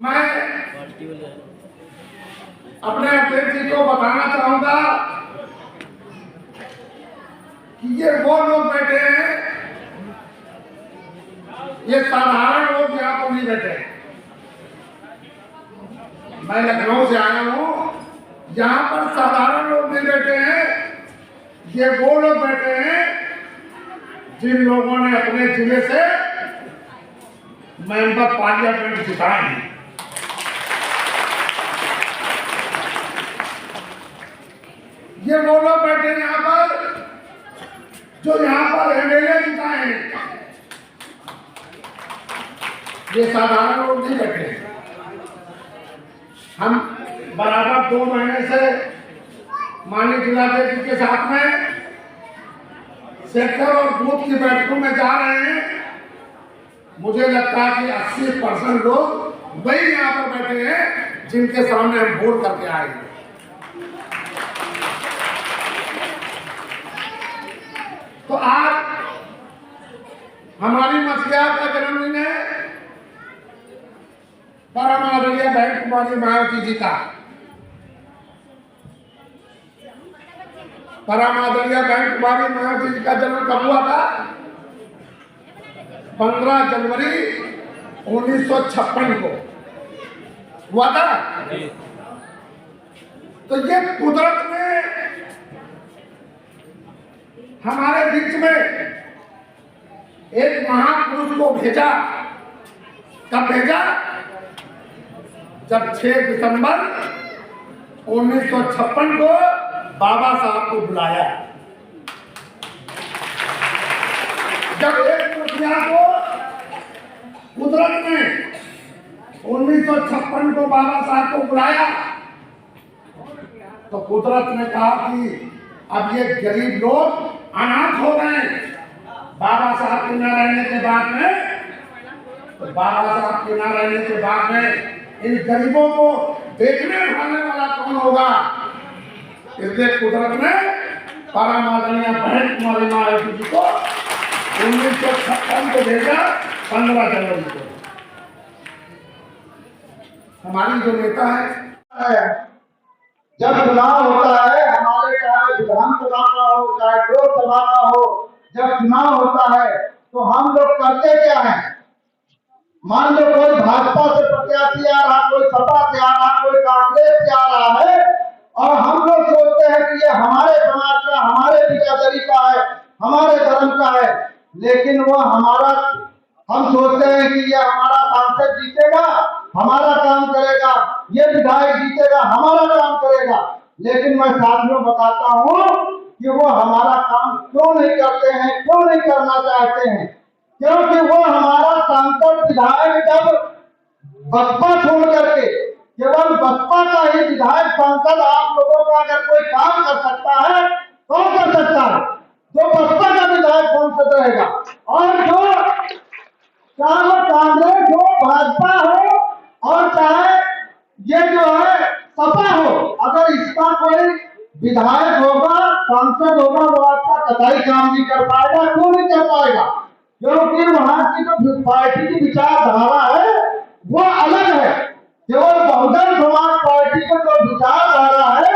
मैं अपने अध्यक्ष जी को बताना चाहूंगा कि ये वो लोग बैठे हैं, ये साधारण लोग यहाँ पर नहीं बैठे हैं। मैं लखनऊ से आया हूँ, यहाँ पर साधारण लोग नहीं बैठे हैं। ये वो लोग बैठे हैं जिन लोगों ने अपने जिले से मेंबर पार्लियामेंट जिताए हैं। ये वो लोग बैठे हैं यहाँ पर जो यहाँ पर एमएलए जिताए हैं। ये साधारण लोग नहीं बैठे हैं। हम बराबर 2 महीने से माननीय जिलाध्यक्ष के साथ में सेक्टर और बूथ की बैठकों में जा रहे हैं। मुझे लगता है कि 80% लोग वही यहाँ पर बैठे हैं जिनके सामने हम वोट करके आए हैं। तो आज हमारी मसीहा का जन्मदिन है, परम आदरणीय बहन कुमारी मायावती जी का। परम आदरणीय बहन कुमारी मायावती जी का जन्म कब हुआ था? 15 जनवरी 1956 को हुआ था। तो ये कुदरत ने हमारे बीच में एक महापुरुष को भेजा। कब भेजा? जब 6 दिसंबर 1956 को बाबा साहब को बुलाया। जब एक मुखिया को कुदरत ने 1956 को बाबा साहब को बुलाया, तो कुदरत ने कहा कि अब ये गरीब लोग अनाथ हो गए। बाबा साहब के न रहने के बाद में, तो बाबा साहब के न रहने के बाद में इन गरीबों को देखने भालने वाला कौन होगा? इसलिए कुदरत ने परम आदरणीय बहन कुमारी मायावती जी को 1956 को भेजा 15 जनवरी को। हमारी जो नेता है, जब चुनाव होता है, हमारे चाहे विधानसभा का हो चाहे लोकसभा का हो, जब चुनाव होता है तो हम लोग करते क्या हैं? मान लो कोई भाजपा से प्रत्याशी आ रहा, कोई सपा से आ रहा, कोई कांग्रेस से आ रहा है, और हम लोग सोचते हैं कि ये हमारे समाज का, हमारे बिरादरी का है, हमारे धर्म का है। लेकिन वो हमारा, हम सोचते हैं कि ये हमारा सांसद जीतेगा, हमारा काम करेगा, ये विधायक जीतेगा, हमारा काम करेगा। लेकिन मैं साथियों बताता हूँ कि वो हमारा काम क्यों नहीं करते हैं, क्यों नहीं करना चाहते हैं? क्योंकि वो हमारा सांसद विधायक जब बसपा छोड़ करके केवल बसपा का ही विधायक सांसद आप लोगों का अगर कोई काम कर सकता है, कौन कर सकता है? जो बसपा का विधायक सांसद रहेगा। और जो चाहे वो कांग्रेस हो, भाजपा हो और चाहे ये जो है सपा हो, अगर इसका कोई विधायक होगा, सांसद होगा, वो आपका कतई काम नहीं कर पाएगा। क्यों नहीं कर पाएगा? क्योंकि वहां की जो पार्टी की विचारधारा है वो अलग है। केवल बहुजन समाज पार्टी का जो विचारधारा है,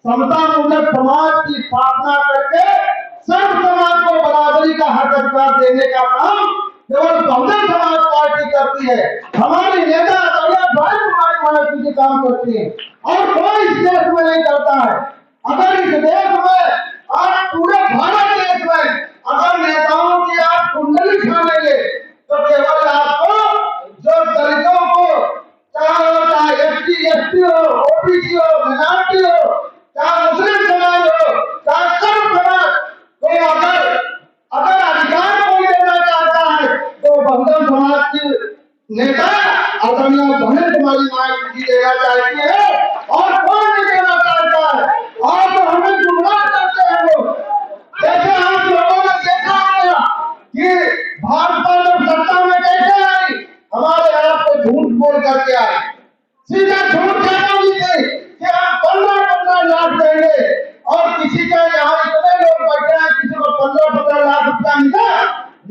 समतामूलक समाज की स्थापना करके सब समाज को बराबरी का हक अधिकार देने का काम केवल बहुजन समाज पार्टी करती है। हमारी नेता बहन कुमारी मायावती जी काम करती है और कोई इस देश में नहीं करता है। अगर इस देश में, आज पूरे भारत देश में अगर नेताओं की आप कुंडली छानेंगे तो केवल आपको जो दलितों को, चाहे एसटी एसटी हो, ओबीसी हो, माइनॉरिटी हो, चाहे मुस्लिम समाज हो, चाहे सब समाज को अगर अधिकार कोई देना चाहता है तो बहुजन समाज की नेता आदरणीय बहन कुमारी मायावती जी देना चाहती है और कोई नहीं देना चाहता है। और तो हमें गुमराह करते हैं लोग। जैसे आप लोगों ने देखा होगा कि भाजपा जब सत्ता में कैसे आई, हमारे यहाँ पे झूठ बोल करके आई, सीधा झूठ कहना थी कि हम 15-15 लाख देंगे। और किसी का यहाँ इतने लोग बैठे हैं, किसी को 15-15 लाख रुपया मिला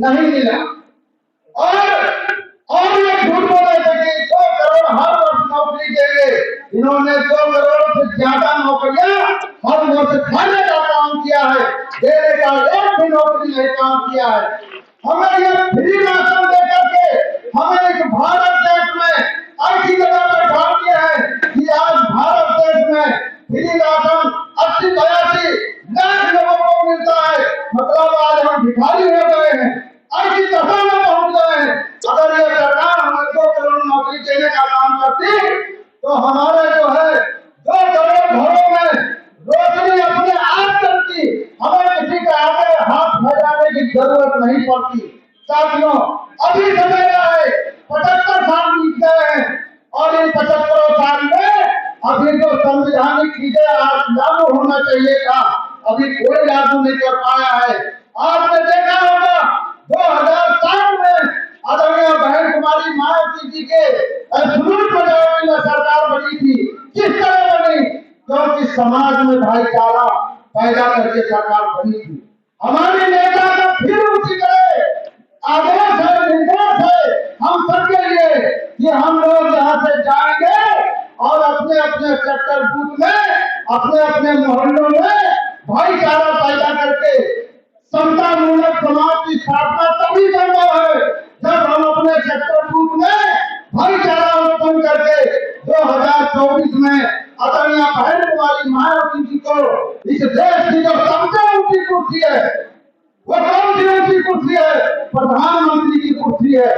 नहीं मिला। और ये झूठ बोले थे कि 2 करोड़ हर इन्होंने 2 करोड़ से ज्यादा नौकरियां हर वर्ष खाने का काम किया है, देने का एक भी नौकरी नहीं काम किया है। हमें ये फ्री राशन देकर के हमें एक भारत देश में ऐसी जगह बैठा दिया है कि आज भारत देश में फ्री राशन 80-82 लाख लोगों को मिलता है। मतलब आज हम भिखारी हो गए हैं, ऐसी दशा में पहुंच गए हैं। अगर ये सरकार हमें 2 करोड़ नौकरी देने का काम करती तो हमारे जो है 2 करोड़ घरों में रोशनी अपने आप चलती, हमें किसी के आगे हाथ फैलाने की जरूरत नहीं पड़ती। साथियों, अभी समय है, 75 साल बीत गए हैं और इन 75 साल में अभी जो संवैधानिक चीजें आज लागू होना चाहिए था, अभी कोई लागू नहीं कर पाया है। आपने देखा होगा 2007 में आदरणीय बहन कुमारी मायावती जी के फ्लूट बजाने में सरकार बनी थी। किस तरह बनी? क्योंकि समाज में भाईचारा पैदा करके सरकार बनी थी। हमारे नेता का फिर उसी तरह आदेश है, निर्देश है हम सबके लिए कि हम लोग यहाँ से जाएंगे और अपने अपने सेक्टर बूथ में, अपने अपने मोहल्लों में भाईचारा पैदा करके समता मूलक समाज की स्थापना तभी संभव है जब हम अपने सेक्टर बूथ में भाईचारा उत्पन्न करके 2024 में आदरणीय बहन कुमारी मायावती जी को इस देश की जो सबसे ऊंची कुर्सी है, वो कौन सी ऊंची कुर्सी है? प्रधानमंत्री की कुर्सी है।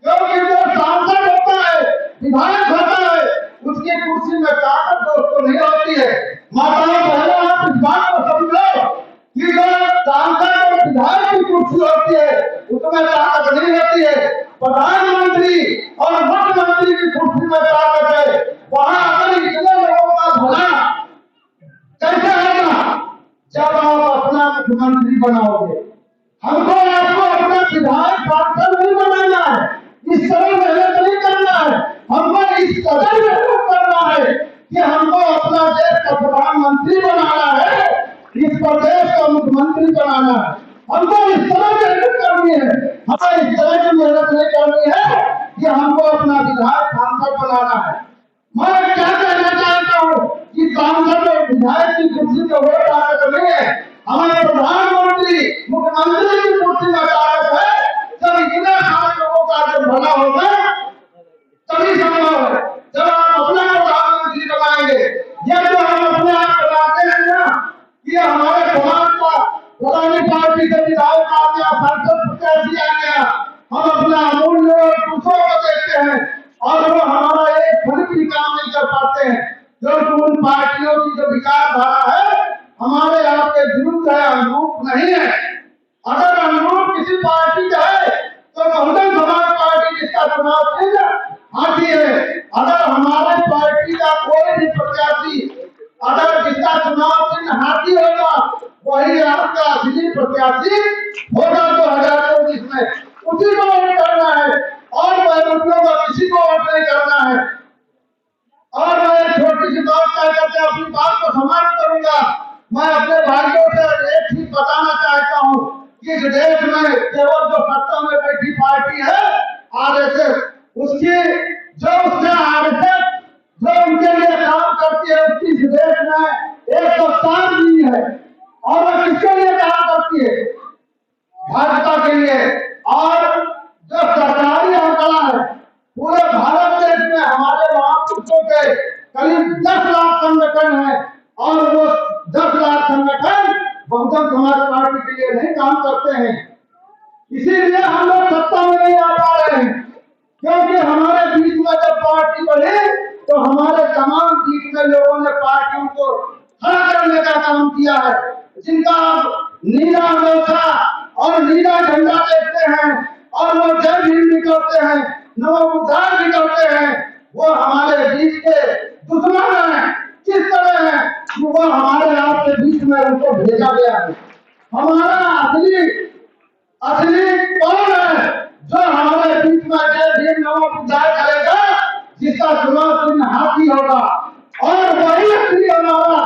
क्योंकि जो सांसद होता है, विधायक होता है, उसकी कुर्सी में ताकत दोस्तों नहीं होती है। माताओं पहले आप इस बात को समझो कि जो सांसद और विधायक की कुर्सी होती है उसमें ताकत नहीं होती है। प्रधानमंत्री और मुख्यमंत्री की कुर्सी में ताकत है। वहां अगर इतने लोगों का भला कैसे होगा? जब आप अपना मुख्यमंत्री बनाओगे। हमको आपको अपना विधायक सांसद नहीं बनाना है, इस तरह मेहनत नहीं करना है। हमको इस कदर मेहनत करना है कि हमको अपना देश का प्रधानमंत्री बनाना है, इस प्रदेश का मुख्यमंत्री बनाना है। हमको इस तरह मेहनत करनी है। हमें इस तरह की मेहनत नहीं करनी है कि हमको अपना विधायक सांसद बनाना है। मैं क्या कहना चाहता हूँ कि सांसद और विधायक की कुर्सी पर वो ताकत नहीं है, हमारे प्रधानमंत्री मुख्यमंत्री की कुर्सी में ताकत है। जब इतने सारे लोगों का जब भला होगा तभी संभव है, जब आप अपना प्रधानमंत्री बनाएंगे। ये जो हम अपने आप बनाते हैं ना कि हमारे समाज का पुरानी पार्टी से विधायक आ गया, संसद प्रत्याशी आ गया, हम अपना अमूल्य दूसरों को देखते हैं और वो हमारा एक फल भी काम नहीं कर पाते हैं। जो उन पार्टियों की जो विचारधारा है हमारे आपके विरुद्ध है, अनुरूप नहीं है। अगर अनुरूप किसी पार्टी का है तो बहुजन समाज पार्टी जिसका चुनाव चिन्ह हाथी है। अगर हमारे पार्टी का कोई भी प्रत्याशी अगर जिसका चुनाव चिन्ह हाथी होगा वही आपका असली प्रत्याशी होगा 2024 में। उसी को वोट करना है और वैरोटियों का किसी को वोट नहीं करना है। और मैं एक छोटी सी बात कह करके अपनी बात को समाप्त करूंगा। मैं अपने भाइयों से एक चीज बताना चाहता हूँ कि इस देश में केवल जो सत्ता में बैठी पार्टी है आरएसएस, उसकी जो उसने आरएसएस जो उनके लिए काम करती है उसकी इस देश में 107 दिन है। और वो किसके लिए काम करती है? भाजपा के लिए। और जो सरकारी आंकड़ा है पूरे भारत देश में हमारे महापुरुषों के करीब 10 लाख संगठन है और वो 10 लाख संगठन बहुजन समाज पार्टी के लिए नहीं काम करते हैं। इसीलिए हम लोग सत्ता में नहीं आ पा रहे हैं, क्योंकि हमारे बीच में जब पार्टी बढ़ी तो हमारे तमाम बीच में लोगों ने पार्टियों को खड़ा करने का काम किया है। जिनका नीला अनोखा और नीला झंडा देखते हैं और वो जय भीम निकलते हैं, नमो बुद्धाय निकलते हैं, वो हमारे बीच के दुश्मन हैं। किस तरह है कि वो हमारे आपके बीच में उनको भेजा गया है। हमारा असली कौन है जो हमारे बीच में जय भीम नमो बुद्धाय करेगा, जिसका चुनाव चिन्ह हाथी होगा और वही असली हमारा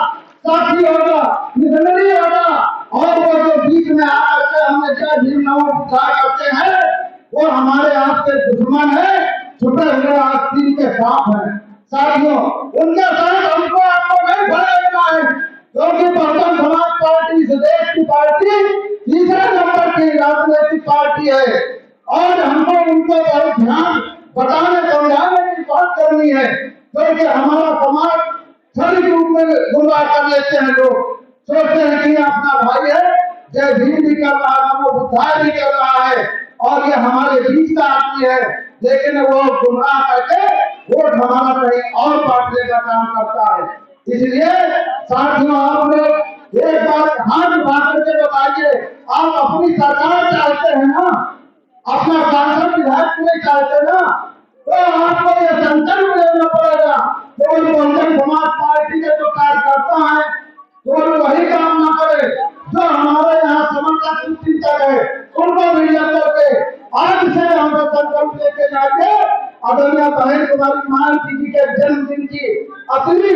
साथी होगा, मिशनरी होगा। और वो जो बीच में आकर के हमें जय भीम नमो बुद्धाय करते हैं वो हमारे आपके दुश्मन है, छुपे हुए आस्तीन के साथ हैं। साथियों, उनके साथ हमको आपको नहीं खड़ा रहना है, क्योंकि बहुजन समाज पार्टी इस देश की पार्टी तीसरे नंबर की राजनीतिक पार्टी है और हमको उनको बहुत ध्यान बताने समझाने की बात करनी है, क्योंकि हमारा समाज सभी रूप में गुमराह कर लेते हैं। लोग सोचते हैं कि अपना भाई है, जय भीम भी कर रहा है, नमो बुद्धाय भी कर रहा है और ये हमारे बीच का आदमी है, लेकिन वो गुमराह करके वोट हमारा कहीं और बांटने का काम करता है। इसलिए साथियों, आप लोग एक बार हाथ उठा करके बताइए, आप अपनी सरकार चाहते हैं ना, अपना सांसद विधायक नहीं चाहते ना, तो आपको ये संकल्प लेना पड़ेगा केवल बहुजन समाज पार्टी के जो कार्यकर्ता है केवल वही काम न करे, जो हमारे यहाँ समर्थक चिंतक है उनको भी लेकर के आज से हम संकल्प लेके जाके आदरणीय बहन कुमारी मायावती जी के जन्मदिन की असली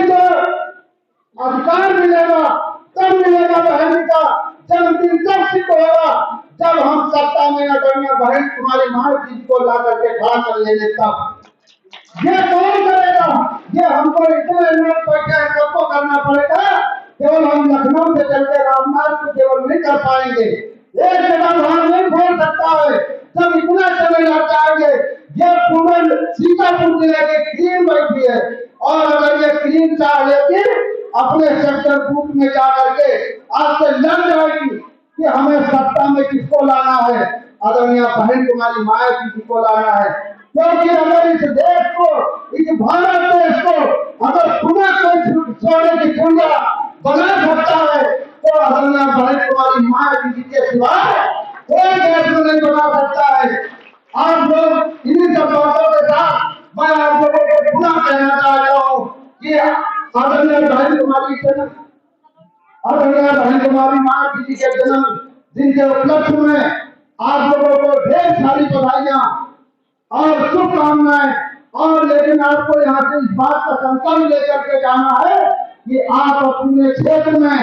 जो अधिकार मिलेगा तब मिलेगा। बहन का जन्मदिन तब सिद्ध होगा जब हम सत्ता में आदरणीय बहन कुमारी मायावती जी को ला करके खड़ा कर लेंगे। तब ये कौन करेगा? ये हमको इतने लोग बैठे हैं, सबको करना पड़ेगा। केवल हम लखनऊ से चलते रामनाथ को केवल नहीं कर पाएंगे, एक जगह वहां नहीं बोल सकता है, जब इतना चले जाते आएंगे। ये पूरे सीतापुर जिले की टीम बैठी है और अगर ये टीम चाह लेगी अपने सेक्टर बूथ में जाकर के आज से लड़ जाएगी कि हमें सत्ता में किसको लाना है, आदरणीय बहन कुमारी मायावती जी को लाना है। क्योंकि अगर इस देश को, इस भारत देश को अगर पुनः कोई सोने की चिड़िया बना सकता है तो आदरणीय बहन कुमारी मायावती जी के सिवाय कोई देश को नहीं बना सकता है। आप लोग इन्हीं सब बातों के साथ मैं आप लोगों को पुनः कहना चाहता हूँ कि आदरणीय बहन कुमारी मायावती जी के जन्म दिन के उपलक्ष्य में आप लोगों को ढेर सारी बधाइयां और शुभकामनाएं। और लेकिन आपको यहाँ से इस बात का संकल्प लेकर के जाना है कि आप अपने क्षेत्र में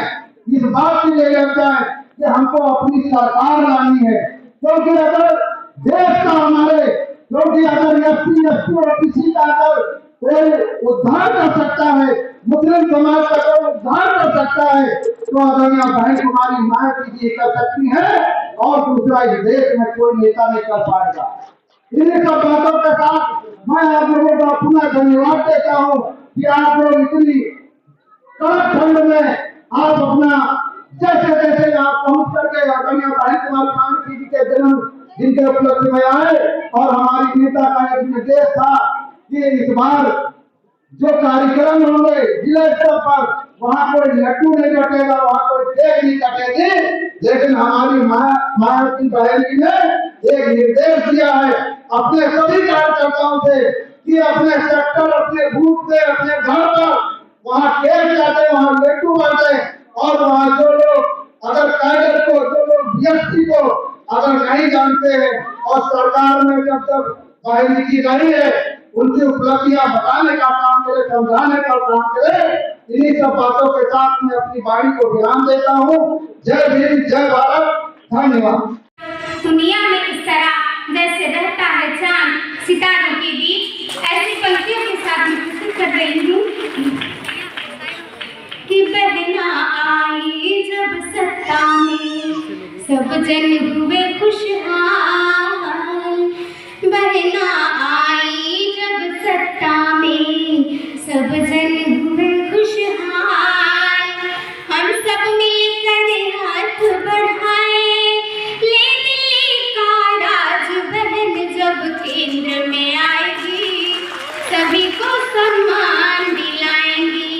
इस बात की लेकर जाए कि हमको अपनी सरकार लानी है। क्योंकि अगर देश का हमारे, क्योंकि अगर एससी ओबीसी का अगर कोई उद्धार कर सकता है, मुस्लिम समाज का कोई उद्धार कर सकता है तो आदरणीय बहन कुमारी मायावती जी कर सकती है और दूसरा इस देश में कोई नेता नहीं कर पाएगा। इन्हीं सब बातों के साथ मैं आप लोगों का पुनः धन्यवाद देता हूँ कि आप लोग इतनी कड़क ठंड में आप अपना जैसे जैसे आप पहुंच करके आदरणीय बहन कुमारी मायावती जी के जन्म दिन के उपलक्ष्य में आए और हमारी नेता का एक निर्देश था कि इस बार जो कार्यक्रम होंगे जिला स्तर पर वहाँ कोई लड्डू नहीं कटेगा, वहाँ कोई केक नहीं कटेगी, लेकिन हमारी मायावती बहन जी ने एक निर्देश दिया है अपने सभी कार्यकर्ताओं से कि अपने सेक्टर, अपने बूथ से, अपने घर पर वहाँ केक काटे, वहाँ लड्डू बांटे और वहाँ जो लोग अगर कैडर को, जो लोग बीएसपी को अगर नहीं जानते हैं और सरकार में जब तक बहन जी की रही है उनकी उपलब्धियां बताने का काम करे, समझाने का काम करे। इन्हीं सब बातों के साथ मैं अपनी वाणी को विराम देता हूँ। जय भीम, जय भारत, धन्यवाद। दुनिया में इस तरह जैसे रहता है चांद सितारों के बीच, ऐसी पंक्तियों के साथ मैं प्रस्तुत कर रही हूँ कि बहना आई जब सत्ता में सब जन हुए खुशहाल, बहना आई जब सत्ता में सब जन हुए खुशहाल। हम सब मिलकर हाथ बढ़ाए ले दिल्ली का राज, बहन जब केंद्र में आएगी सभी को सम्मान दिलाएंगी,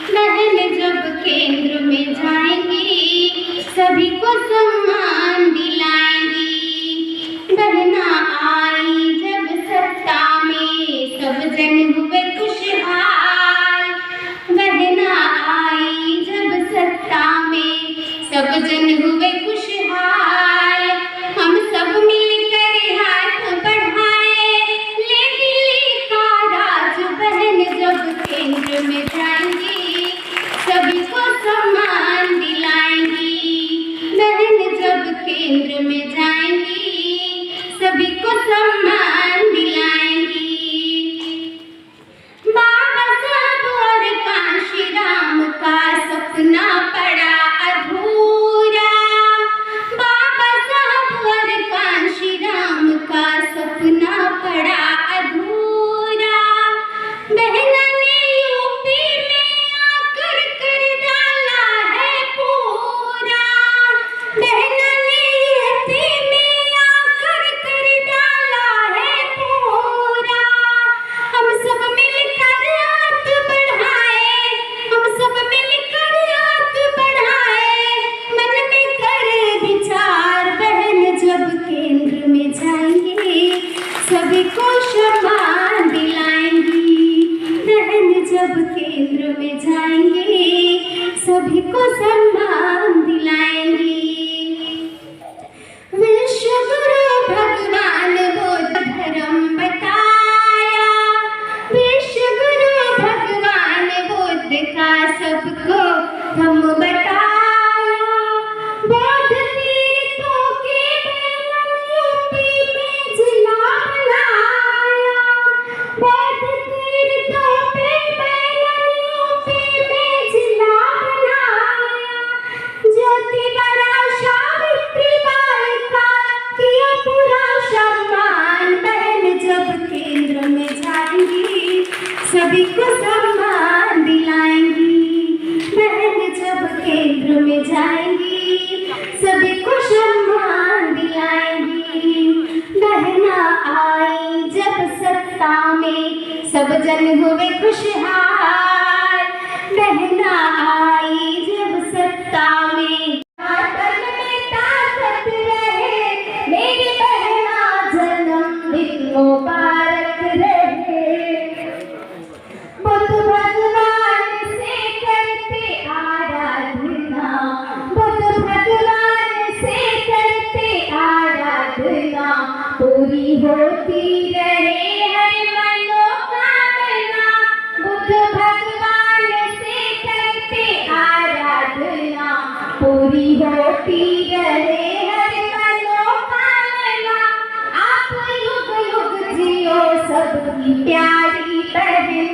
बहन जब केंद्र में जाएंगी सभी को सम्मान दिलाएंगी। बहना आई जब सत्ता में सब जन हुए खुशहाल, बहना आई जब सत्ता में सब जन हुए खुशहाल। हम सब मिलकर हाथ बढ़ाए ले दिल्ली का राज, बहन जब केंद्र में जाएंगी सभी को सम्मान दिलाएंगी, बहन जब केंद्र में जाएंगी सभी को सम्मान दिलाएंगी। जन हुए खुशहाल, बहना आई जब सत्ता में, तन में ताकत रहे, मेरी बहना जन्मदिन मुबारक रहे। बुद्ध भगवान से करते आराधना, बुद्ध भगवान से करते आराधना, पूरी होती रहे हर मनोकामना। बुद्ध भगवान से करते आराधना, पूरी होती रहे हर मनोकामना। आप युग युग जियो सबकी प्यारी बहन,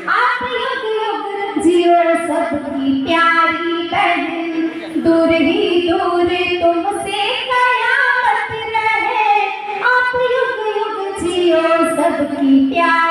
आप युग युग जियो सबकी प्यारी बहन। दूर ही दूर तुमसे कयामत रहे, आप युग युग जियो सबकी प्यारी